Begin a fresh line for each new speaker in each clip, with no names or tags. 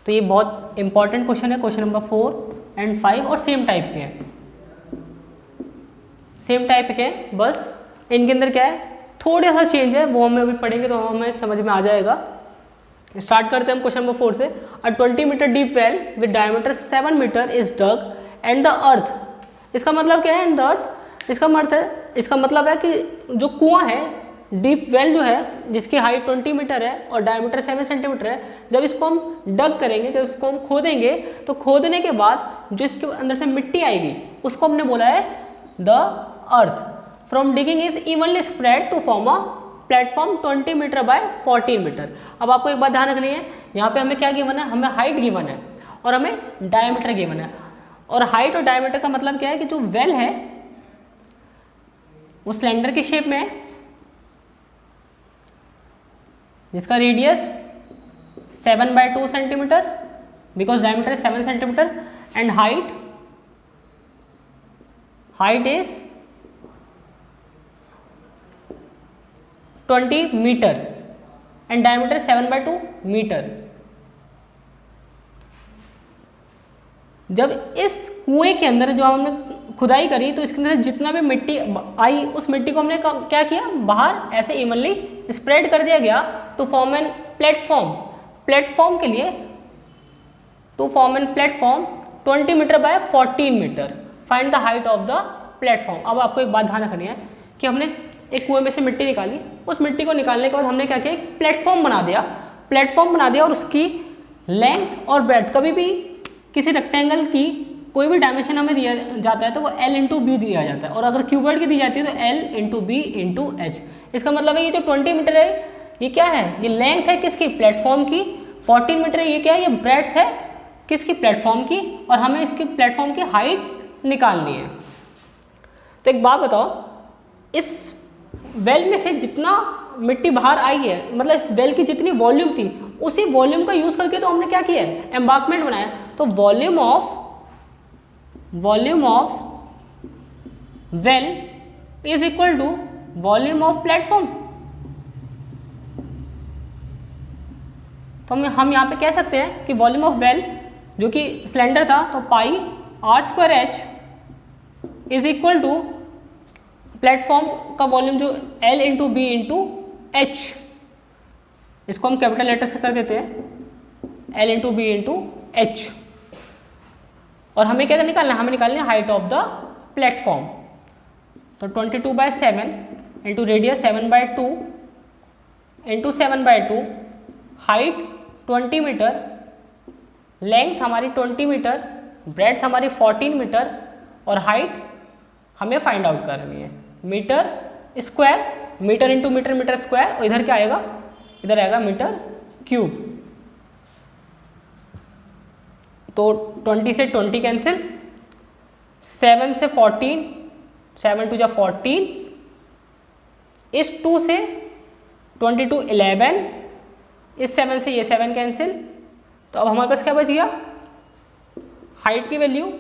तो ये बहुत इंपॉर्टेंट क्वेश्चन है, क्वेश्चन नंबर 4 एंड 5, और सेम टाइप के हैं, सेम टाइप के हैं, बस इनके अंदर क्या है थोड़ा सा चेंज है, वो हमें अभी पढ़ेंगे तो हमें समझ में आ जाएगा। स्टार्ट करते हैं हम क्वेश्चन नंबर 4 से। A 20 metre deep well with diameter 7 metre is dug and the earth, इसका मतलब क्या है एंड द अर्थ, इसका मतलब है कि जो कुआं है, डीप वेल जो है जिसकी हाइट 20 मीटर है और डायमीटर 7 सेंटीमीटर है, जब इसको हम डग करेंगे, जब इसको हम खोदेंगे तो खोदने के बाद जो इसके अंदर से मिट्टी आएगी उसको हमने बोला है the earth. From digging is evenly spread to form a platform 20 metre by 14 metre. अब आपको एक बात ध्यान रखनी है, यहाँ पे हमें क्या गिवन है, हमें हाइट गिवन है और हमें डायमीटर गिवन है। और हाइट और डायमीटर का मतलब क्या है कि जो वेल है वो सिलेंडर की शेप में है, जिसका radius 7/2 centimetre because diameter is 7 centimetre and height is 20 metre and diameter 7/2 metre. जब इस कुएं के अंदर जो हमने खुदाई करी तो इसके अंदर जितना भी मिट्टी आई उस मिट्टी को हमने क्या किया, बाहर ऐसे इवनली स्प्रेड कर दिया गया टू फॉर्म एन प्लेटफॉर्म के लिए, to form an platform 20 metre by 14 metre. Find the height of the platform. अब आपको एक बात ध्यान रखनी है कि हमने एक कुएं में से मिट्टी निकाली, उस मिट्टी को निकालने के बाद हमने क्या किया, एक प्लेटफॉर्म बना दिया और उसकी लेंथ और ब्रेड्थ, कभी भी किसी रेक्टेंगल की कोई भी डायमेंशन हमें दिया जाता है तो वो L इंटू बी दिया जाता है, और अगर क्यूबॉइड की दी जाती है तो L into B into H. इसका मतलब है ये जो 20 मीटर है ये क्या है, ये लेंथ है किसकी, प्लेटफॉर्म की। 14 मीटर है ये क्या है, ये ब्रेड्थ है किसकी, प्लेटफॉर्म की, और हमें इसकी प्लेटफॉर्म की हाइट निकालनी है। तो एक बात बताओ, इस वेल में से जितना मिट्टी बाहर आई है, मतलब इस वेल की जितनी वॉल्यूम थी उसी वॉल्यूम का यूज करके तो हमने क्या किया है, एम्बार्कमेंट बनाया। तो volume of well is equal to volume of platform. तो हम यहां पे कह सकते हैं कि वॉल्यूम ऑफ वेल जो कि सिलेंडर था तो pi r²h is equal to platform का वॉल्यूम जो L into B into H, इसको हम कैपिटल लेटर से कर देते हैं L into B into H. और हमें क्या निकालना है, हमें निकालना है हाइट ऑफ द प्लेटफॉर्म। तो 22/7 into radius 7/2 into 7/2, height 20 metre, length हमारी 20 मीटर, ब्रेड्थ हमारी 14 मीटर, और हाइट हमें फाइंड आउट करनी है metre square, metre into metre, metre square, और इधर क्या आएगा, इधर आएगा मीटर क्यूब। तो 20 से 20 कैंसिल, 7 से 14, 7 2 जा 14, इस 2 से 22 11, इस 7 से ये 7 कैंसिल। तो अब हमारे पास क्या बच गया, हाइट की value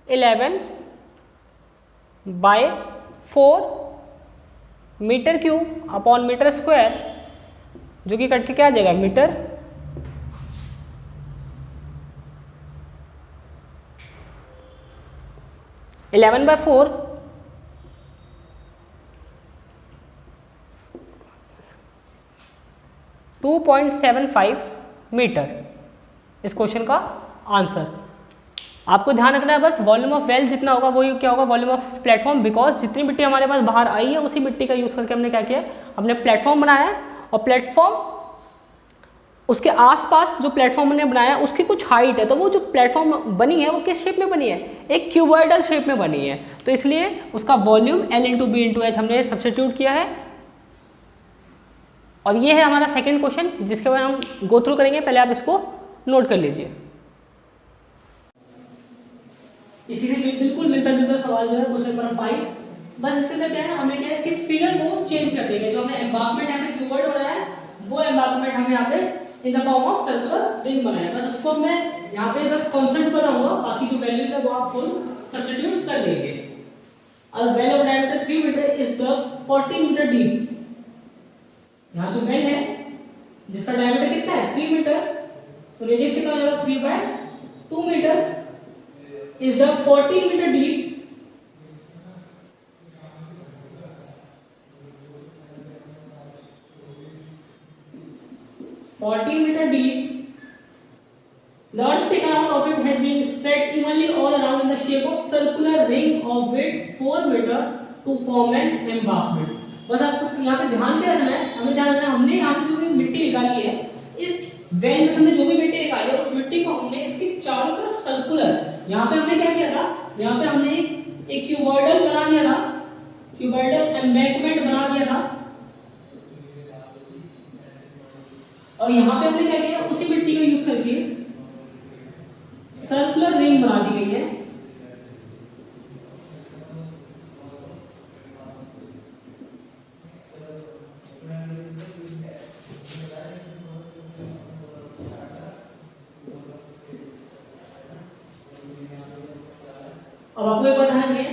11/4 metre cube upon metre square, जो कि कट के क्या आ जाएगा, मीटर। इलेवन बाय 4 2.75 मीटर, इस क्वेश्चन का आंसर। आपको ध्यान रखना है बस, वॉल्यूम ऑफ वेल जितना होगा वही क्या होगा, वॉल्यूम ऑफ प्लेटफॉर्म, बिकॉज जितनी मिट्टी हमारे पास बाहर आई है उसी मिट्टी का यूज करके हमने क्या किया, हमने प्लेटफॉर्म बनाया है। और प्लेटफॉर्म उसके आसपास जो प्लेटफॉर्म हमने बनाया है उसकी कुछ हाइट है, तो वो जो प्लेटफॉर्म बनी है वो किस शेप में बनी है, एक क्यूबॉइडल शेप में बनी है। तो इसलिए उसका volume L into B into H हमने सब्स्टिट्यूट किया है। और ये है हमारा सेकंड क्वेश्चन जिसके बारे में हम गो थ्रू करेंगे, पहले आप इसको नोट कर लीजिए। इसी से बिल्कुल मिलता जुलता सवाल जो है क्वेश्चन नंबर 5, बस इसके अंदर क्या है, हमें क्या है इसके फिगर को चेंज कर देंगे। जो हमने एम्बार्कमेंट यहाँ पे क्यूबॉइड हो रहा है वो एम्बार्कमेंट हमें यहाँ पे in the form of circular ring बनाया, बस उसको मैं यहाँ पे बस कॉन्सेप्ट पर रहूंगा, बाकी जो वैल्यूज है वो आप खुद सब्स्टिट्यूट कर देंगे। A well of diameter 3 meter is the 40 meter deep। यहाँ जो वेल है जिसका डायमीटर कितना है 3 मीटर, तो रेडियस कितना हो जाएगा 3/2 metre is the 40 metre deep the earth taken out of it has been spread evenly all around in the shape of circular ring of width 4 meter to form an embankment। बस आपको यहाँ पे ध्यान दे रखना है, हमें ध्यान रखना है हमने यहाँ से जो भी मिट्टी निकाली है इस वेन में हमने जो भी मिट्टी निकाली है उस मिट्टी को हमने इसके चारों तरफ सर्कुलर, यहाँ पे हमने क्या किया था, यहाँ पे हमने एक क्यूबॉइडल बना दिया था, क्यूबॉइडल एम्बैंकमेंट बना दिया था और यहाँ पे हमने क्या किया उसी मिट्टी को यूज करके सर्कुलर रिंग बना दी गई है। अब आपको एक बात ध्यान रखिए,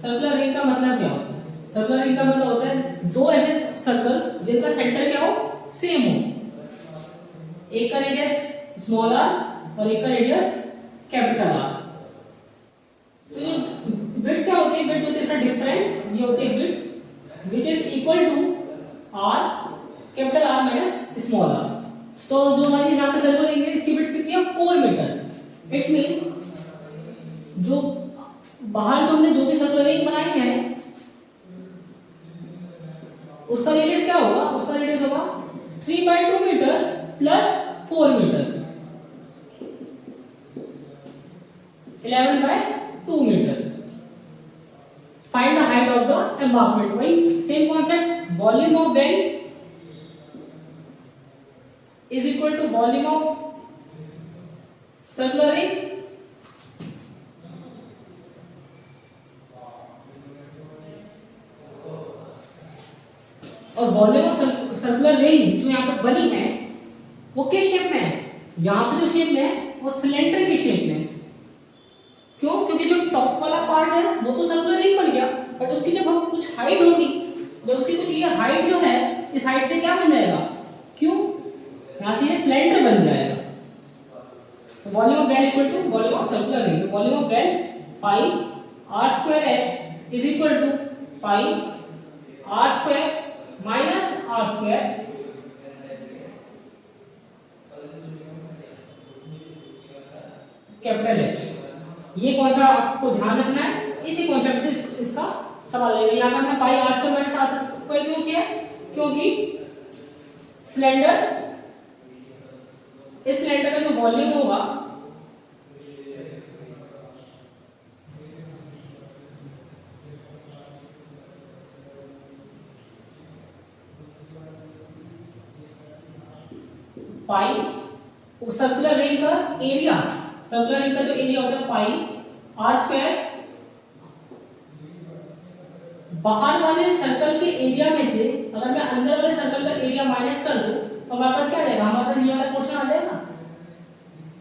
सर्कुलर रिंग का मतलब क्या होता है? सर्कुलर रिंग का मतलब होता है दो ऐसे सर्कल जिनका सेंटर क्या हो, सेम हो, एक का रेडियस स्मॉल आर और एक का रेडियस कैपिटल आर। तो ये विड्थ क्या होती है, विड्थ होती है इसका डिफरेंस, ये होती है width which is equal to R capital R minus small R. तो जो हमारी यहाँ पे सर्कुलर रिंग है इसकी विड्थ कितनी है 4 मीटर। इट मींस जो बाहर जो हमने जो भी सर्कुलर रिंग बनाई है उसका रेडियस क्या होगा, उसका रेडियस होगा 3/2 metre plus 4 metre 11/2 metre. Find the height of the embankment. वही same concept, volume of well is equal to volume of circular ring और वॉल्यूम ऑफ सर्कुलर रिंग जो यहाँ पर बनी है वो किस शेप में है, यहाँ पे जो शेप में है वो सिलेंडर के शेप में। क्यों? क्योंकि जो टॉप वाला पार्ट है वो तो सर्कुलर रिंग बन गया बट उसकी जब हम कुछ हाइट होगी तो उसकी कुछ ये हाइट जो है इस हाइट से क्या बन जाएगा, क्यों, यहाँ से ये सिलेंडर बन जाएगा। तो volume of well equal to volume of circular ring. तो volume of well pi R square H is equal to pi R square minus R square capital H. ये कौन सा आपको ध्यान रखना है, इसी कॉन्सेप्ट से इसका सवाल लेगा। यहाँ पर हमने pi R square minus R square क्यों किया, क्योंकि सिलेंडर, इस सिलेंडर का जो वॉल्यूम होगा पाई सर्कुलर रिंग का एरिया, सर्कुलर रिंग का जो एरिया होता है पाई आर स्क्वायर, बाहर वाले सर्कल के एरिया में से अगर मैं अंदर वाले सर्कल का एरिया माइनस कर दूं तो हमारे पास क्या रहेगा, हमारे पास ये वाला पोर्शन आ जाएगा।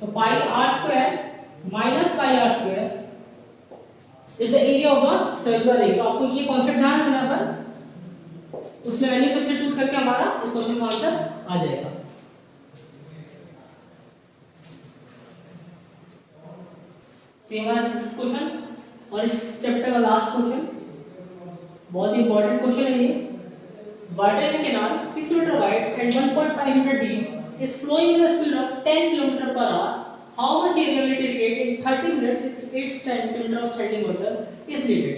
तो pi R square minus pi R square is the area of the circular ring. तो आपको ये कॉन्सेप्ट ध्यान रखना है, बस उसमें वैल्यू सब्स्टिट्यूट करके हमारा इस क्वेश्चन का आंसर आ जाएगा। तो ये हमारा सिक्स्थ क्वेश्चन और इस चैप्टर का लास्ट क्वेश्चन, बहुत इंपॉर्टेंट क्वेश्चन है ये। Water in a canal 6 meter wide and 1.5 meter deep is flowing with a speed of 10 km per hour. How much area will it irrigate in 30 minutes if its 10 km of standing water is needed?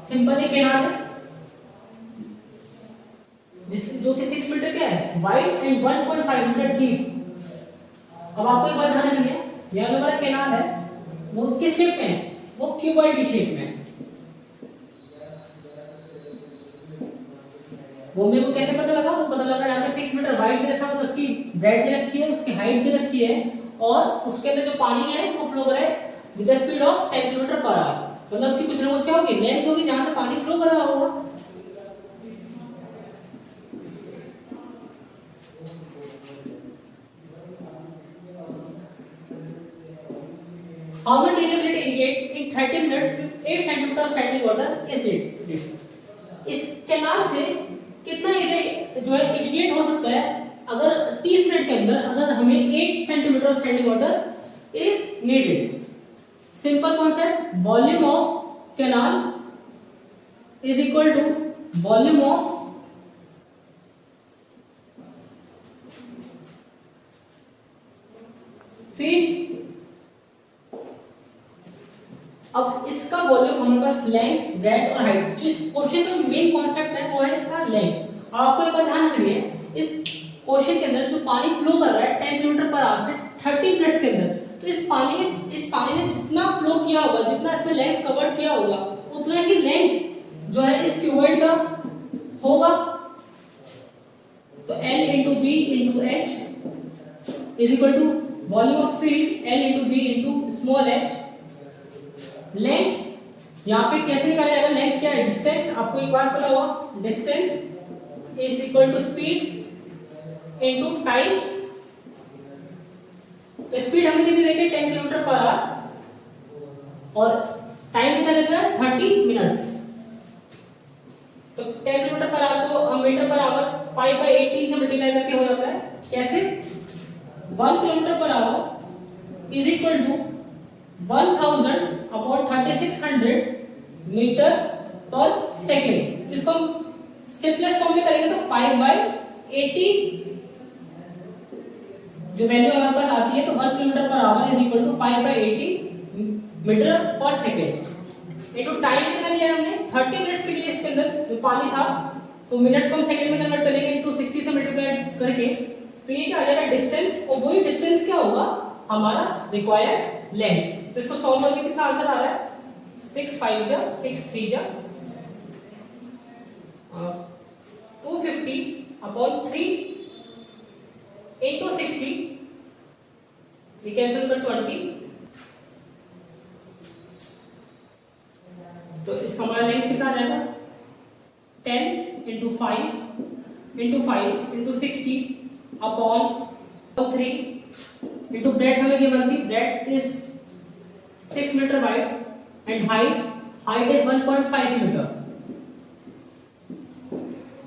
Simple एक canal है जो कि 6 metre क्या है wide and 1.5 metre deep. अब आपको एक बात ध्यान रखनी है, यह जो हमारा कैनाल है वो किस शेप में है, वो क्यूबॉइड की शेप में है। वो मेरे को कैसे पता लगा, वो पता लगा यहाँ पे 6 मीटर वाइड भी रखा है, उसकी ब्रेड्थ भी रखी है, उसकी हाइट भी रखी है और उसके अंदर जो पानी है वो फ्लो कर रहा है with the speed of 10 kilometre per our. मतलब उसकी कुछ ना कुछ क्या होगी, लेंथ होगी जहां से पानी फ्लो कर रहा होगा। How much area will it irrigate in 30 minutes if 8 centimeter of standing water is needed? इस कैनाल से कितना एरिया जो है इरिगेट हो सकता है अगर 30 मिनट के अंदर अगर हमें 8 centimetre of standing water is needed. Simple concept, volume of canal is equal to volume of feet. अब इसका वॉल्यूम हमारे पास लेंथ, ब्रेड्थ और हाइट, जिस क्वेश्चन का मेन कॉन्सेप्ट है वो है इसका लेंथ। आपको एक बात ध्यान रखनी है, इस क्वेश्चन के अंदर जो पानी फ्लो कर रहा है 10 किलोमीटर पर आवर से 30 मिनट्स के अंदर, तो इस पानी में जितना फ्लो किया होगा, जितना इसमें लेंथ कवर किया होगा, उतना ही लेंथ जो है इस क्यूबॉइड का होगा। तो L into B into H is equal to volume of field L into B into small h। Length यहाँ पे कैसे निकाला जाएगा, लेंथ क्या है, डिस्टेंस। आपको एक बात पता होगा, distance is equal to speed into time. तो स्पीड हमें कितनी देंगे 10 किलोमीटर पर आवर और टाइम कितना लग रहा है 30 मिनट्स। तो 10 किलोमीटर पर आवर को हम मीटर पर आवर 5/18 से मल्टीप्लाई करके हो जाता है। कैसे, 1 kilometre per hour is equal to 1000 upon 3600 metre per second. इसको हम सिंपलेस्ट फॉर्म में करेंगे तो 5/80 जो वैल्यू हमारे पास आती है, तो 1 kilometre per hour is equal to 5/80 metre per second into time कितना लिया हमने 30 मिनट्स के लिए। इसके अंदर जो पानी था तो मिनट्स को हम सेकंड में कन्वर्ट करेंगे इनटू 60 से मल्टीप्लाई करके, तो ये क्या आ जाएगा डिस्टेंस, और वही डिस्टेंस क्या होगा हमारा रिक्वायर्ड लेंथ। तो इसको सॉल्व करके कितना आंसर आ रहा है 6 5 जा 6 3 जा 250 अपॉन 3 इंटू 60, we cancel कर 20, तो इसका हमारा लेंथ कितना रहेगा 10 into 5 into 60 upon 3 into breadth हमें गिवन थी, breadth is 6 metre wide and height is 1.5 metre.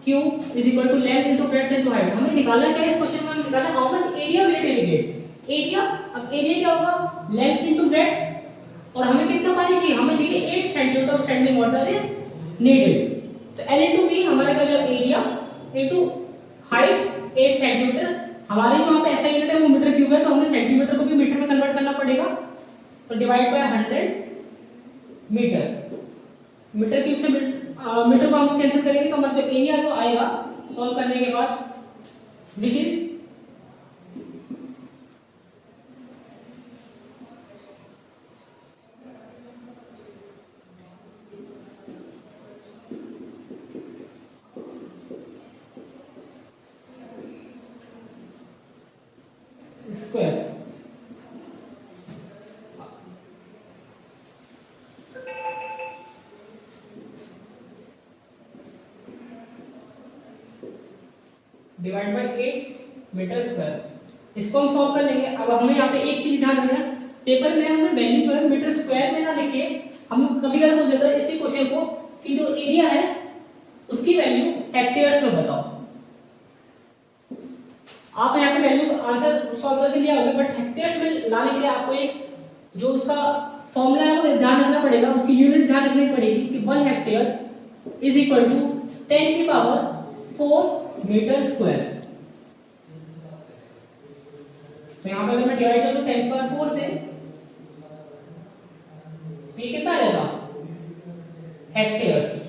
Q is equal to length into breadth into height। हमें निकालना क्या है इस क्वेश्चन में, हमें निकालना how much area will it irrigate. Area, अब एरिया क्या होगा लेंथ into breadth, और हमें कितना पानी चाहिए, हमें चाहिए 8 centimetre of standing water is needed. तो L into B हमारा क्या हो एरिया into हाइट 8 सेंटीमीटर। हमारे जो यहाँ पे ऐसा यूनिट है वो मीटर क्यूब है, तो हमें सेंटीमीटर को भी मीटर में कन्वर्ट करना पड़ेगा। तो divide by 100 metre, metre cube से मीटर को हम कैंसिल करेंगे तो हमारा जो एरिया है वो आएगा सॉल्व करने के बाद, which is square. Divide by 8 metre square. इसको हम सॉल्व कर लेंगे। अब हमें यहाँ पे एक चीज ध्यान रखना, पेपर में हमें वैल्यू जो है मीटर स्क्वायर में ना लिखे, हम कभी कभी बोल देते हैं इसी क्वेश्चन को कि जो एरिया है उसकी वैल्यू हेक्टेयर्स में बताओ। आप यहाँ पे वैल्यू आंसर सॉल्व करके लिया होगा, बट हेक्टेयर्स में लाने के लिए आपको एक जो उसका फॉर्मूला है वो ध्यान रखना पड़ेगा, उसकी यूनिट ध्यान रखनी पड़ेगी कि 1 हेक्टेयर इज इक्वल टू 10 की पावर 4 मीटर स्क्वायर। तो यहाँ पे अगर मैं डिवाइड करूँ 10 की पावर 4 से, तो ये कितना रहेगा हेक्टेयर्स।